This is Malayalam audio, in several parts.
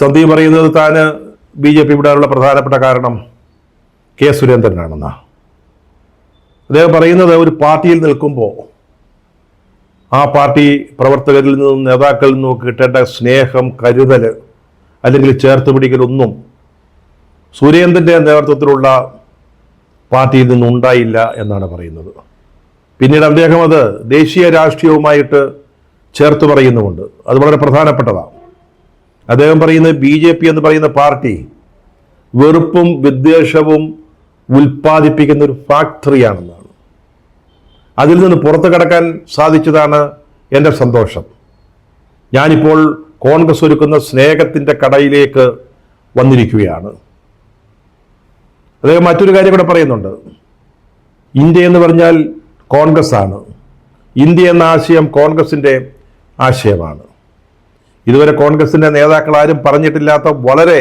സന്ദീപ് പറയുന്നത് താന് BJP വിടാനുള്ള പ്രധാനപ്പെട്ട കാരണം കെ സുരേന്ദ്രനാണെന്നാണ്. അദ്ദേഹം പറയുന്നത് ഒരു പാർട്ടിയിൽ നിൽക്കുമ്പോൾ ആ പാർട്ടി പ്രവർത്തകരിൽ നിന്നും നേതാക്കളിൽ നിന്നും കിട്ടേണ്ട സ്നേഹം, കരുതൽ അല്ലെങ്കിൽ ചേർത്ത് പിടിക്കലൊന്നും സുരേന്ദ്രൻ്റെ നേതൃത്വത്തിലുള്ള പാർട്ടിയിൽ നിന്നുണ്ടായില്ല എന്നാണ് പറയുന്നത്. പിന്നീട് അദ്ദേഹം അത് ദേശീയ രാഷ്ട്രീയവുമായിട്ട് ചേർത്ത് പറയുന്നുമുണ്ട്. അത് വളരെ പ്രധാനപ്പെട്ടതാണ്. അദ്ദേഹം പറയുന്നത് BJP എന്ന് പറയുന്ന പാർട്ടി വെറുപ്പും വിദ്വേഷവും ഉൽപ്പാദിപ്പിക്കുന്ന ഒരു ഫാക്ടറിയാണെന്നാണ്. അതിൽ നിന്ന് പുറത്തു കടക്കാൻ സാധിച്ചതാണ് എൻ്റെ സന്തോഷം. ഞാനിപ്പോൾ കോൺഗ്രസ് ഒരുക്കുന്ന സ്നേഹത്തിൻ്റെ കടയിലേക്ക് വന്നിരിക്കുകയാണ്. അദ്ദേഹം മറ്റൊരു കാര്യം കൂടെ പറയുന്നുണ്ട്. ഇന്ത്യ എന്ന് പറഞ്ഞാൽ കോൺഗ്രസ് ആണ്. ഇന്ത്യ എന്ന ആശയം കോൺഗ്രസിൻ്റെ ആശയമാണ്. ഇതുവരെ കോൺഗ്രസിൻ്റെ നേതാക്കൾ ആരും പറഞ്ഞിട്ടില്ലാത്ത വളരെ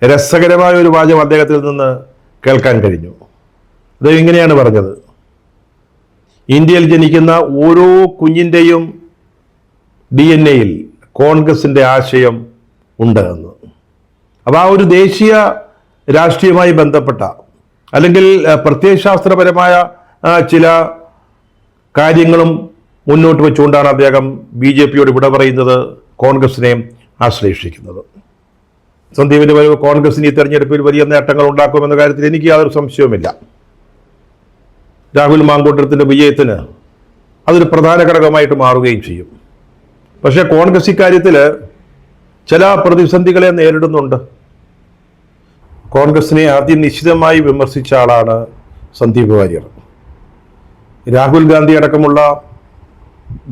രസകരമായ ഒരു വാചകം അദ്ദേഹത്തിൽ നിന്ന് കേൾക്കാൻ കഴിഞ്ഞു. അദ്ദേഹം ഇങ്ങനെയാണ് പറഞ്ഞത്: ഇന്ത്യയിൽ ജനിക്കുന്ന ഓരോ കുഞ്ഞിൻ്റെയും DNA-യിൽ കോൺഗ്രസിൻ്റെ ആശയം ഉണ്ട് എന്ന്. അപ്പോൾ ആ ഒരു ദേശീയ രാഷ്ട്രീയവുമായി ബന്ധപ്പെട്ട അല്ലെങ്കിൽ പ്രത്യയശാസ്ത്രപരമായ ചില കാര്യങ്ങളും മുന്നോട്ട് വെച്ചുകൊണ്ടാണ് അദ്ദേഹം BJP-യോട് വിട പറയുന്നത്, കോൺഗ്രസിനെ ആശ്ലേഷിക്കുന്നത്. സന്ദീപിന്റെ വരവ് കോൺഗ്രസിന് ഈ തെരഞ്ഞെടുപ്പിൽ വലിയ നേട്ടങ്ങൾ ഉണ്ടാക്കുമെന്ന കാര്യത്തിൽ എനിക്ക് യാതൊരു സംശയവുമില്ല. രാഹുൽ മാങ്കൂട്ടത്തിന്റെ വിജയത്തിന് അതൊരു പ്രധാന ഘടകമായിട്ട് മാറുകയും ചെയ്യും. പക്ഷേ കോൺഗ്രസ് ഇക്കാര്യത്തിൽ ചില പ്രതിസന്ധികളെ നേരിടുന്നുണ്ട്. കോൺഗ്രസിനെ ആദ്യം നിശ്ചിതമായി വിമർശിച്ച ആളാണ് സന്ദീപ് വാര്യർ. രാഹുൽ ഗാന്ധി അടക്കമുള്ള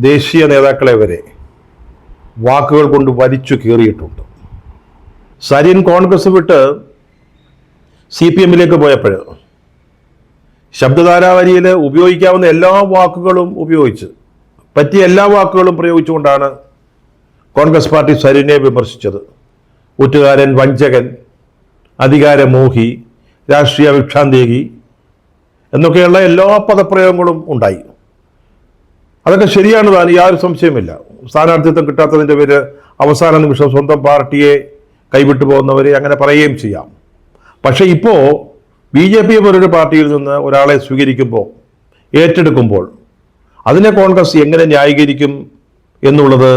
ദേശീയ നേതാക്കളെ വരെ വാക്കുകൾ കൊണ്ട് വലിച്ചു കീറിയിട്ടുണ്ട്. സരിൻ കോൺഗ്രസ് വിട്ട് CPM-ലേക്ക് പോയപ്പോൾ ശബ്ദധാരാവലിയിൽ ഉപയോഗിക്കാവുന്ന എല്ലാ വാക്കുകളും ഉപയോഗിച്ച് പറ്റിയ എല്ലാ വാക്കുകളും പ്രയോഗിച്ചുകൊണ്ടാണ് കോൺഗ്രസ് പാർട്ടി സരിനെ വിമർശിച്ചത്. ഒറ്റുകാരൻ, വഞ്ചകൻ, അധികാരമോഹി, രാഷ്ട്രീയ വിക്ഷാന്തേകി എന്നൊക്കെയുള്ള എല്ലാ പദപ്രയോഗങ്ങളും ഉണ്ടായി. അതൊക്കെ ശരിയാണ് താൻ, യാതൊരു സംശയമില്ല. സ്ഥാനാർത്ഥിത്വം കിട്ടാത്തതിൻ്റെ പേര് അവസാന നിമിഷം സ്വന്തം പാർട്ടിയെ കൈവിട്ടു പോകുന്നവരെ അങ്ങനെ പറയുകയും ചെയ്യാം. പക്ഷേ ഇപ്പോൾ BJP പോലൊരു പാർട്ടിയിൽ നിന്ന് ഒരാളെ സ്വീകരിക്കുമ്പോൾ, ഏറ്റെടുക്കുമ്പോൾ അതിനെ കോൺഗ്രസ് എങ്ങനെ ന്യായീകരിക്കും എന്നുള്ളത്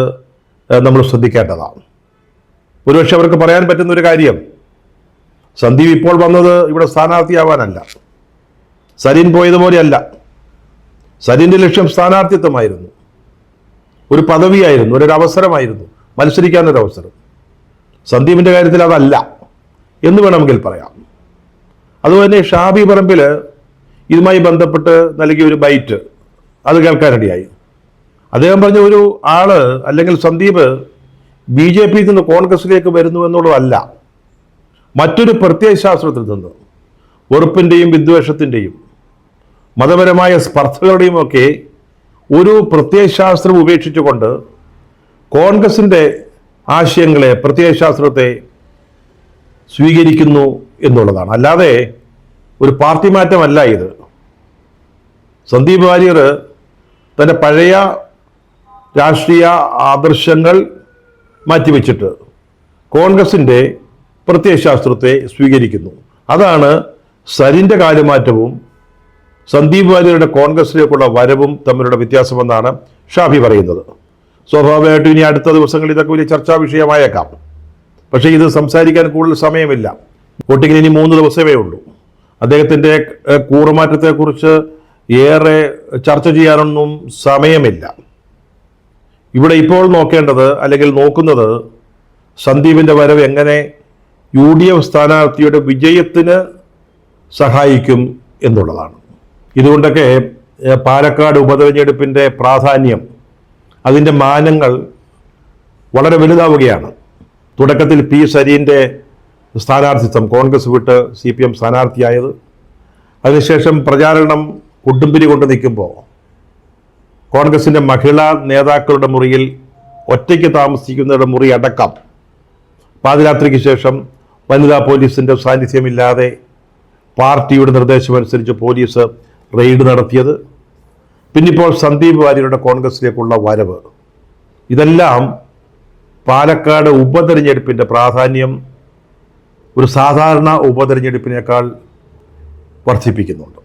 നമ്മൾ ശ്രദ്ധിക്കേണ്ടതാണ്. ഒരുപക്ഷെ അവർക്ക് പറയാൻ പറ്റുന്ന ഒരു കാര്യം, സന്ദീപ് ഇപ്പോൾ വന്നത് ഇവിടെ സ്ഥാനാർത്ഥിയാവാനല്ല, സരിൻ പോയതുപോലെയല്ല. സരിൻ്റെ ലക്ഷ്യം സ്ഥാനാർത്ഥിത്വമായിരുന്നു, ഒരു പദവിയായിരുന്നു, ഒരു അവസരമായിരുന്നു, മത്സരിക്കാനൊരവസരം. സന്ദീപിൻ്റെ കാര്യത്തിൽ അതല്ല എന്ന് വേണമെങ്കിൽ പറയാം. അതുപോലെ ഷാബി പറമ്പിൽ ഇതുമായി ബന്ധപ്പെട്ട് നൽകിയ ഒരു ബൈറ്റ് അത് കേൾക്കാനിടയായി. അദ്ദേഹം പറഞ്ഞ ഒരു ആള് അല്ലെങ്കിൽ സന്ദീപ് BJP-യിൽ നിന്ന് കോൺഗ്രസിലേക്ക് വരുന്നു എന്നുള്ളതല്ല, മറ്റൊരു പ്രത്യയശാസ്ത്രത്തിൽ നിന്ന് വെറുപ്പിൻ്റെയും വിദ്വേഷത്തിൻ്റെയും മതപരമായ സ്പർദ്ധകളുടെയും ഒക്കെ ഒരു പ്രത്യയശാസ്ത്രം ഉപേക്ഷിച്ചുകൊണ്ട് കോൺഗ്രസിൻ്റെ ആശയങ്ങളെ, പ്രത്യയശാസ്ത്രത്തെ സ്വീകരിക്കുന്നു എന്നുള്ളതാണ്. അല്ലാതെ ഒരു പാർട്ടി മാറ്റമല്ല ഇത്. സന്ദീപ് വാര്യർ തൻ്റെ പഴയ രാഷ്ട്രീയ ആദർശങ്ങൾ മാറ്റിവെച്ചിട്ട് കോൺഗ്രസിൻ്റെ പ്രത്യയശാസ്ത്രത്തെ സ്വീകരിക്കുന്നു. അതാണ് സരിൻ്റെ കാലുമാറ്റവും സന്ദീപ് വാര്യരുടെ കോൺഗ്രസിലേക്കുള്ള വരവും തമ്മിലുള്ള വ്യത്യാസമെന്നാണ് ഷാഫി പറയുന്നത്. സ്വാഭാവികമായിട്ടും ഇനി അടുത്ത ദിവസങ്ങളിൽ ഇതൊക്കെ വലിയ ചർച്ചാ വിഷയമായേക്കാം. പക്ഷേ ഇത് സംസാരിക്കാൻ കൂടുതൽ സമയമില്ല. വോട്ടിങ്ങിന് ഇനി 3 ദിവസമേ ഉള്ളൂ. അദ്ദേഹത്തിൻ്റെ കൂറുമാറ്റത്തെക്കുറിച്ച് ഏറെ ചർച്ച ചെയ്യാനൊന്നും സമയമില്ല. ഇവിടെ ഇപ്പോൾ നോക്കേണ്ടത് അല്ലെങ്കിൽ നോക്കുന്നത് സന്ദീപിൻ്റെ വരവ് എങ്ങനെ UDF സ്ഥാനാർത്ഥിയുടെ വിജയത്തിന് സഹായിക്കും എന്നുള്ളതാണ്. ഇതുകൊണ്ടൊക്കെ പാലക്കാട് ഉപതെരഞ്ഞെടുപ്പിൻ്റെ പ്രാധാന്യം, അതിൻ്റെ മാനങ്ങൾ വളരെ വലുതാവുകയാണ്. തുടക്കത്തിൽ P. സരീൻ്റെ സ്ഥാനാർത്ഥിത്വം കോൺഗ്രസ് വിട്ട് CPM സ്ഥാനാർത്ഥിയായത്, അതിനുശേഷം പ്രചാരണം കൊടുമ്പിരി കൊണ്ട് നിൽക്കുമ്പോൾ കോൺഗ്രസിൻ്റെ മഹിളാ നേതാക്കളുടെ മുറിയിൽ ഒറ്റയ്ക്ക് താമസിക്കുന്നവരുടെ മുറി അടക്കം പാതിരാത്രിക്ക് ശേഷം വനിതാ പോലീസിൻ്റെ സാന്നിധ്യമില്ലാതെ പാർട്ടിയുടെ നിർദ്ദേശമനുസരിച്ച് പോലീസ് റെയ്ഡ് നടത്തിയത്, പിന്നിപ്പോൾ സന്ദീപ് വാര്യരുടെ കോൺഗ്രസിലേക്കുള്ള വരവ്, ഇതെല്ലാം പാലക്കാട് ഉപതെരഞ്ഞെടുപ്പിൻ്റെ പ്രാധാന്യം ഒരു സാധാരണ ഉപതെരഞ്ഞെടുപ്പിനേക്കാൾ വർദ്ധിപ്പിക്കുന്നുണ്ട്.